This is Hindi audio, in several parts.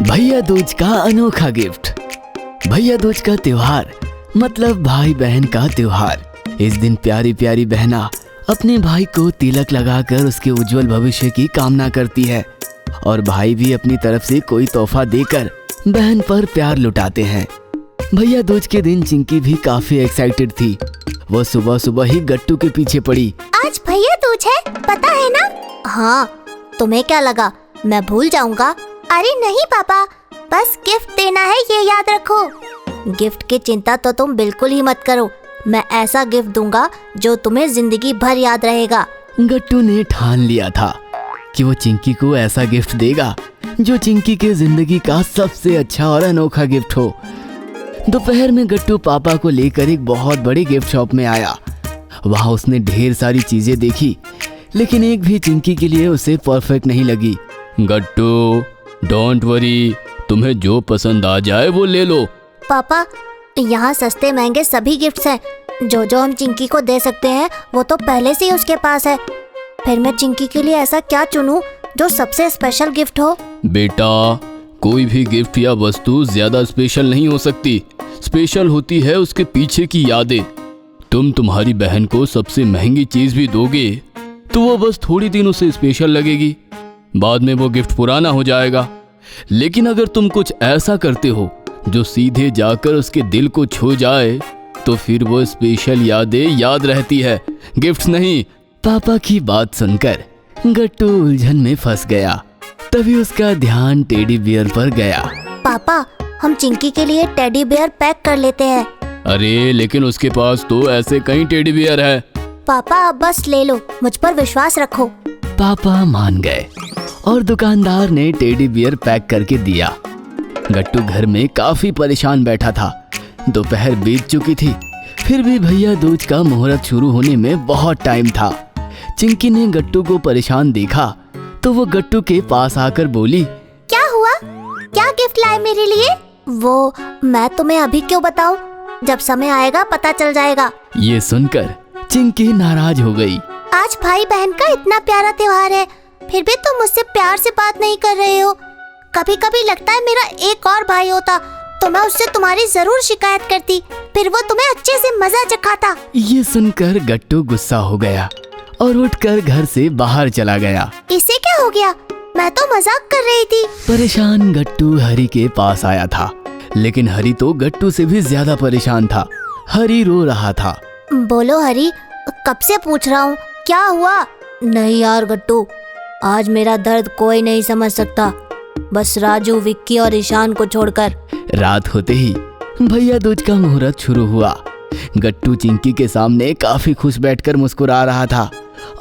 भैया दूज का अनोखा गिफ्ट। भैया दूज का त्योहार मतलब भाई बहन का त्योहार। इस दिन प्यारी प्यारी बहना अपने भाई को तिलक लगाकर उसके उज्जवल भविष्य की कामना करती है और भाई भी अपनी तरफ से कोई तोहफा देकर बहन पर प्यार लुटाते हैं। भैया दूज के दिन चिंकी भी काफी एक्साइटेड थी। वो सुबह सुबह ही गट्टू के पीछे पड़ी। आज भैया दूज है, पता है ना? हाँ, तुम्हें क्या लगा मैं भूल जाऊंगा? अरे नहीं पापा, बस गिफ्ट देना है, ये याद रखो। गिफ्ट की चिंता तो तुम बिल्कुल ही मत करो। मैं ऐसा गिफ्ट दूंगा जो तुम्हें जिंदगी भर याद रहेगा। गट्टू ने ठान लिया था कि वो चिंकी को ऐसा गिफ्ट देगा जो चिंकी के जिंदगी का सबसे अच्छा और अनोखा गिफ्ट हो। दोपहर में गट्टू पापा को लेकर एक बहुत बड़ी गिफ्ट शॉप में आया। वहाँ उसने ढेर सारी चीजें देखी, लेकिन एक भी चिंकी के लिए उसे परफेक्ट नहीं लगी। गट्टू, डोंट वरी, तुम्हें जो पसंद आ जाए वो ले लो। पापा, यहाँ सस्ते महंगे सभी गिफ्ट्स हैं। जो हम चिंकी को दे सकते हैं वो तो पहले से ही उसके पास है। फिर मैं चिंकी के लिए ऐसा क्या चुनूं जो सबसे स्पेशल गिफ्ट हो? बेटा, कोई भी गिफ्ट या वस्तु ज्यादा स्पेशल नहीं हो सकती। स्पेशल होती है उसके पीछे की यादें। तुम तुम्हारी बहन को सबसे महंगी चीज भी दोगे तो वो बस थोड़ी दिन उसे स्पेशल लगेगी, बाद में वो गिफ्ट पुराना हो जाएगा। लेकिन अगर तुम कुछ ऐसा करते हो जो सीधे जाकर उसके दिल को छू जाए तो फिर वो स्पेशल यादें याद रहती है, गिफ्ट नहीं। पापा की बात सुनकर गट्टू उलझन में फंस गया। तभी उसका ध्यान टेडी बियर पर गया। पापा, हम चिंकी के लिए टेडी बियर पैक कर लेते हैं। अरे लेकिन उसके पास तो ऐसे कई टेडी बियर है। पापा, अब बस ले लो, मुझ पर विश्वास रखो। पापा मान गए और दुकानदार ने टेडी बियर पैक करके दिया। गट्टू घर में काफी परेशान बैठा था। दोपहर बीत चुकी थी, फिर भी भैया दूज का मुहूर्त शुरू होने में बहुत टाइम था। चिंकी ने गट्टू को परेशान देखा तो वो गट्टू के पास आकर बोली, क्या हुआ? क्या गिफ्ट लाए मेरे लिए? वो मैं तुम्हें अभी क्यों बताऊं? जब समय आएगा पता चल जाएगा। ये सुनकर चिंकी नाराज हो गई। आज भाई बहन का इतना प्यारा त्योहार है, फिर भी तुम मुझसे प्यार से बात नहीं कर रहे हो। कभी कभी लगता है मेरा एक और भाई होता तो मैं उससे तुम्हारी जरूर शिकायत करती, फिर वो तुम्हें अच्छे से मजा चखाता। ये सुनकर गट्टू गुस्सा हो गया और उठकर घर से बाहर चला गया। इसे क्या हो गया? मैं तो मजाक कर रही थी। परेशान गट्टू हरी के पास आया था, लेकिन हरी तो गट्टू से भी ज्यादा परेशान था। हरी रो रहा था। बोलो हरी, कब से पूछ रहा हूँ, क्या हुआ? नहीं यार गट्टू, आज मेरा दर्द कोई नहीं समझ सकता, बस राजू, विक्की और ईशान को छोड़कर। रात होते ही भैया दूज का मुहूर्त शुरू हुआ। गट्टू चिंकी के सामने काफी खुश बैठकर मुस्कुरा रहा था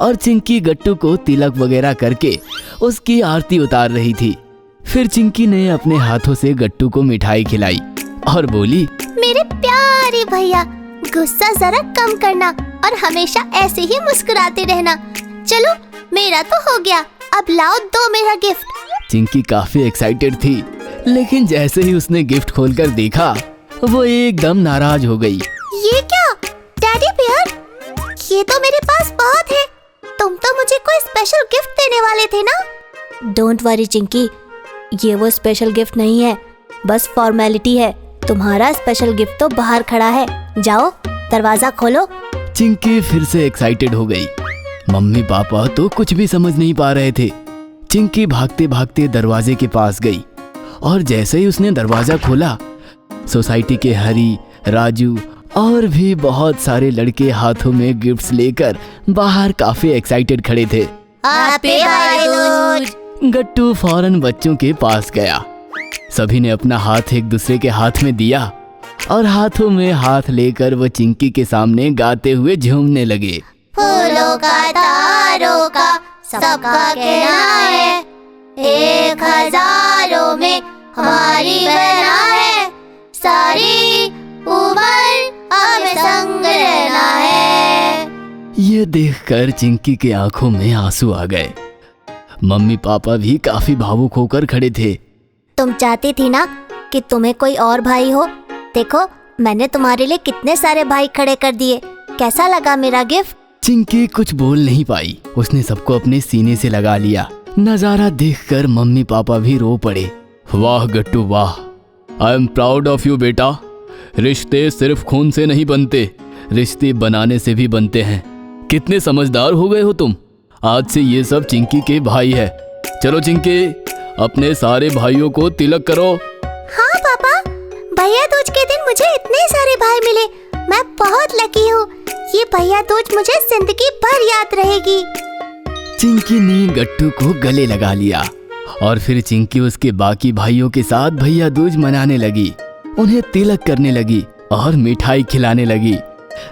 और चिंकी गट्टू को तिलक वगैरह करके उसकी आरती उतार रही थी। फिर चिंकी ने अपने हाथों से गट्टू को मिठाई खिलाई और बोली, मेरे प्यारे भैया, गुस्सा जरा कम करना और हमेशा ऐसे ही मुस्कुराते रहना। चलो, मेरा तो हो गया, अब लाओ दो मेरा गिफ्ट। चिंकी काफी एक्साइटेड थी, लेकिन जैसे ही उसने गिफ्ट खोलकर देखा वो एकदम नाराज हो गई। ये क्या? Teddy bear? ये तो मेरे पास बहुत है। तुम तो मुझे कोई स्पेशल गिफ्ट देने वाले थे ना? डोंट वरी चिंकी, ये वो स्पेशल गिफ्ट नहीं है, बस फॉर्मेलिटी है। तुम्हारा स्पेशल गिफ्ट तो बाहर खड़ा है, जाओ दरवाजा खोलो। चिंकी फिर से एक्साइटेड हो गई। मम्मी पापा तो कुछ भी समझ नहीं पा रहे थे। चिंकी भागते भागते दरवाजे के पास गई और जैसे ही उसने दरवाजा खोला, सोसाइटी के हरी, राजू और भी बहुत सारे लड़के हाथों में गिफ्ट्स लेकर बाहर काफी एक्साइटेड खड़े थे। हैप्पी भाई दूज। गट्टू फौरन बच्चों के पास गया। सभी ने अपना हाथ एक दूसरे के हाथ में दिया और हाथों में हाथ लेकर वो चिंकी के सामने गाते हुए झूमने लगे। फूलों का तारों का सबका कहना है, 1000 में हमारी बहना है, सारी उम्र हमें संग रहना है। ये देखकर चिंकी के आंखों में आंसू आ गए। मम्मी पापा भी काफी भावुक होकर खड़े थे। तुम चाहती थी ना कि तुम्हें कोई और भाई हो? देखो, मैंने तुम्हारे लिए कितने सारे भाई खड़े कर दिए। कैसा लगा मेरा गिफ्ट? चिंकी कुछ बोल नहीं पाई। उसने सबको अपने सीने से लगा लिया। नजारा देखकर मम्मी पापा भी रो पड़े। वाह गट्टू वाह, I am proud of you बेटा। रिश्ते सिर्फ खून से नहीं बनते, रिश्ते बनाने से भी बनते हैं। कितने समझदार हो गए हो तुम। आज से ये सब चिंकी के भाई है। चलो चिंकी, अपने सारे भाइयों को तिलक करो। हाँ पापा, भैया दूज के दिन मुझे इतने सारे भाई मिले, मैं बहुत लकी हूँ। ये भैया दूज मुझे जिंदगी भर याद रहेगी। चिंकी ने गट्टू को गले लगा लिया और फिर चिंकी उसके बाकी भाइयों के साथ भैया दूज मनाने लगी। उन्हें तिलक करने लगी और मिठाई खिलाने लगी।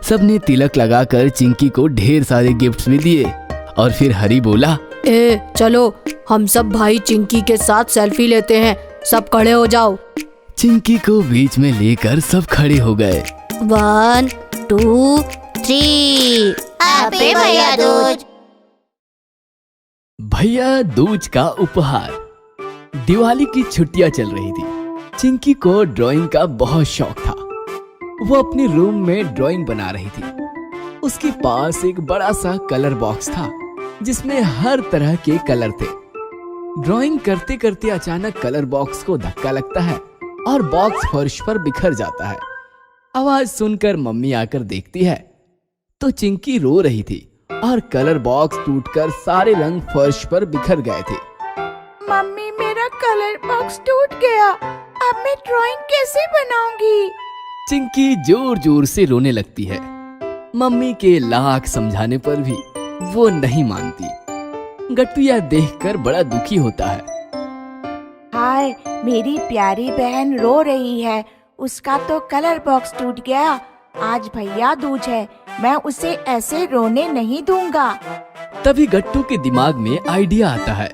सबने तिलक लगाकर चिंकी को ढेर सारे गिफ्ट्स भी दिए। और फिर हरी बोला, ए चलो, हम सब भाई चिंकी के साथ सेल्फी लेते हैं। सब खड़े हो जाओ। चिंकी को बीच में लेकर सब खड़े हो गए। 1 2 3 हैप्पी भैया दूज। भैया दूज का उपहार। दिवाली की छुट्टियां चल रही थी। चिंकी को ड्राइंग का बहुत शौक था। वो अपने रूम में ड्राइंग बना रही थी। उसके पास एक बड़ा सा कलर बॉक्स था जिसमें हर तरह के कलर थे। ड्राइंग करते करते अचानक कलर बॉक्स को धक्का लगता है और बॉक्स फर्श पर बिखर जाता है। आवाज सुनकर मम्मी आकर देखती है तो चिंकी रो रही थी और कलर बॉक्स टूटकर सारे रंग फर्श पर बिखर गए थे। मम्मी, मेरा कलर बॉक्स टूट गया। अब मैं ड्राइंग कैसे बनाऊंगी? चिंकी जोर जोर से रोने लगती है। मम्मी के लाख समझाने पर भी वो नहीं मानती। गट्टू यह देखकर बड़ा दुखी होता है। हाय, मेरी प्यारी बहन रो रही है। उसका तो कलर बॉक्स टूट गया। आज भैया दूज है, मैं उसे ऐसे रोने नहीं दूंगा। तभी गट्टू के दिमाग में आइडिया आता है।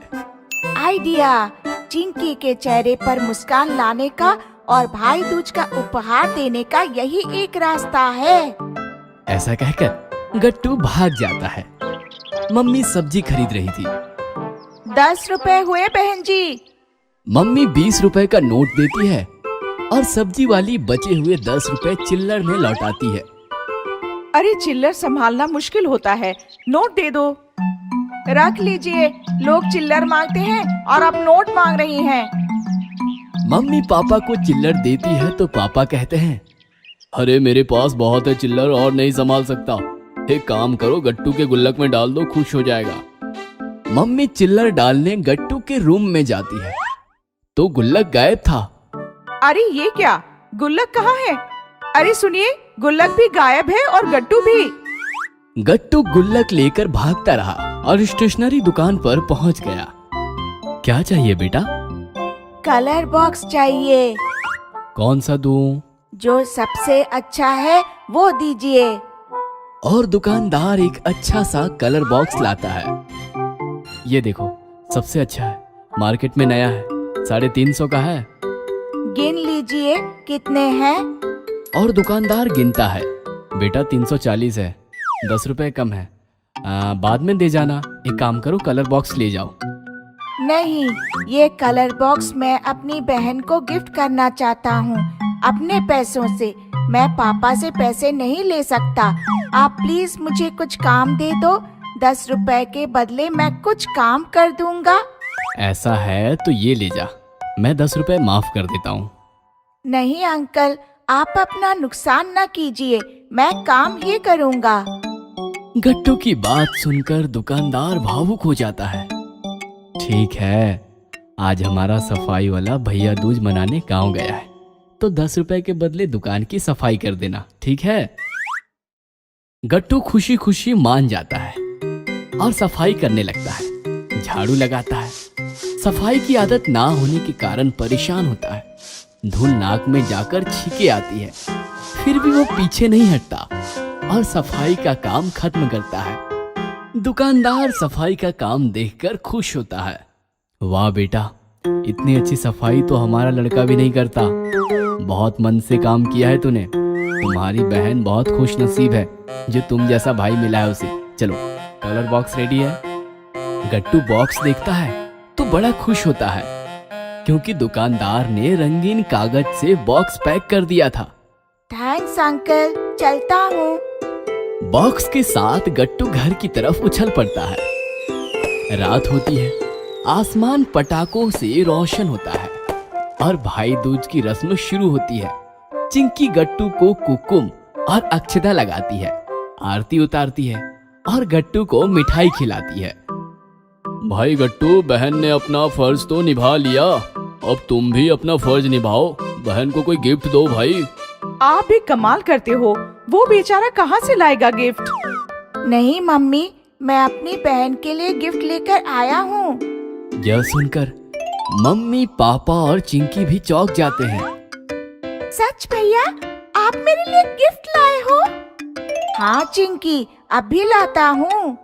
आइडिया, चिंकी के चेहरे पर मुस्कान लाने का और भाई दूज का उपहार देने का यही एक रास्ता है। ऐसा कहकर गट्टू भाग जाता है। मम्मी सब्जी खरीद रही थी। 10 रुपए हुए बहन जी। मम्मी 20 रुपए का नोट देती है और सब्जी वाली बचे हुए 10 रुपए चिल्लर में लौटाती है। अरे चिल्लर संभालना मुश्किल होता है, नोट दे दो। रख लीजिए, लोग चिल्लर मांगते हैं और आप नोट मांग रही हैं। मम्मी पापा को चिल्लर देती है तो पापा कहते हैं, अरे मेरे पास बहुत है चिल्लर और नहीं संभाल सकता। एक काम करो, गट्टू के गुल्लक में डाल दो, खुश हो जाएगा। मम्मी चिल्लर डालने गट्टू के रूम में जाती है तो गुल्लक गायब था। अरे ये क्या, गुल्लक कहाँ है? अरे सुनिए, गुल्लक भी गायब है और गट्टू भी। गट्टू गुल्लक लेकर भागता रहा और स्टेशनरी दुकान पर पहुंच गया। क्या चाहिए बेटा? कलर बॉक्स चाहिए। कौन सा दूं? जो सबसे अच्छा है वो दीजिए। और दुकानदार एक अच्छा सा कलर बॉक्स लाता है। ये देखो, सबसे अच्छा है, मार्केट में नया है, 350 का है। गिन लीजिए कितने हैं। और दुकानदार गिनता है। बेटा 340 है, 10 रुपए कम है। बाद में दे जाना। एक काम करो, कलर बॉक्स ले जाओ। नहीं, ये कलर बॉक्स मैं अपनी बहन को गिफ्ट करना चाहता हूँ, अपने पैसों से। मैं पापा से पैसे नहीं ले सकता। आप प्लीज मुझे कुछ काम दे दो। 10 रुपए के बदले मैं कुछ काम कर दूंगा। ऐसा है तो ये ले जा, मैं 10 रुपए माफ कर देता हूँ। नहीं अंकल, आप अपना नुकसान न कीजिए, मैं काम ही करूँगा। गट्टू की बात सुनकर दुकानदार भावुक हो जाता है। ठीक है, आज हमारा सफाई वाला भैया दूज मनाने गांव गया है तो 10 रुपए के बदले दुकान की सफाई कर देना, ठीक है? गट्टू खुशी खुशी मान जाता है और सफाई करने लगता है। झाड़ू लगाता है। सफाई की आदत ना होने के कारण परेशान होता है। धूल नाक में जाकर छींके आती है, फिर भी वो पीछे नहीं हटता और सफाई का काम खत्म करता है। दुकानदार सफाई का काम देखकर खुश होता है। वाह बेटा, इतनी अच्छी सफाई तो हमारा लड़का भी नहीं करता। बहुत मन से काम किया है तूने। तुम्हारी बहन बहुत खुश नसीब है जो तुम जैसा भाई मिला है उसे। चलो, कलर बॉक्स रेडी है। गट्टू बॉक्स देखता है तो बड़ा खुश होता है क्योंकि दुकानदार ने रंगीन कागज से बॉक्स पैक कर दिया था। थैंक्स अंकल, चलता हूँ। बॉक्स के साथ गट्टू घर की तरफ उछल पड़ता है। रात होती है, आसमान पटाखों से रोशन होता है। और भाई दूज की रस्म शुरू होती है। चिंकी गट्टू को कुकुम और अक्षता लगाती है, आरती उतारती है और गट्टू को मिठाई खिलाती है। भाई गट्टू, बहन ने अपना फर्ज तो निभा लिया, अब तुम भी अपना फर्ज निभाओ, बहन को कोई गिफ्ट दो भाई। आप भी कमाल करते हो, वो बेचारा कहाँ से लाएगा गिफ्ट? नहीं मम्मी, मैं अपनी बहन के लिए गिफ्ट लेकर आया हूँ। यह सुनकर मम्मी, पापा और चिंकी भी चौंक जाते हैं। सच भैया, आप मेरे लिए गिफ्ट लाए हो? हाँ चिंकी, अभी लाता हूँ।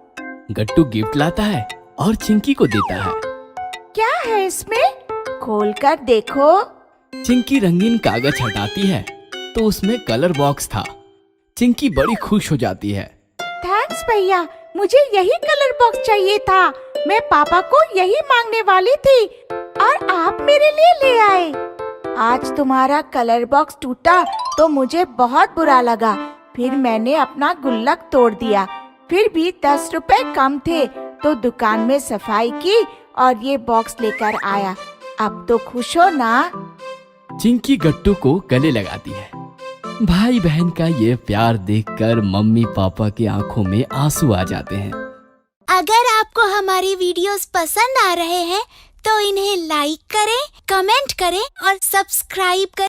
गट्टू गिफ्ट लाता है और चिंकी को देता है। क्या है इसमें? खोल कर देखो। चिंकी रंगीन कागज हटाती है तो उसमें कलर बॉक्स था। चिंकी बड़ी खुश हो जाती है। थैंक्स भैया, मुझे यही कलर बॉक्स चाहिए था। मैं पापा को यही मांगने वाली थी और आप मेरे लिए ले आए। आज तुम्हारा कलर बॉक्स टूटा तो मुझे बहुत बुरा लगा। फिर मैंने अपना गुल्लक तोड़ दिया। फिर भी 10 रुपए कम थे तो दुकान में सफाई की और ये बॉक्स लेकर आया। अब तो खुश हो ना? चिंकी गट्टू को गले लगाती है। भाई बहन का ये प्यार देखकर मम्मी पापा की आंखों में आंसू आ जाते हैं। अगर आपको हमारी वीडियोस पसंद आ रहे हैं तो इन्हें लाइक करें, कमेंट करें और सब्सक्राइब करें।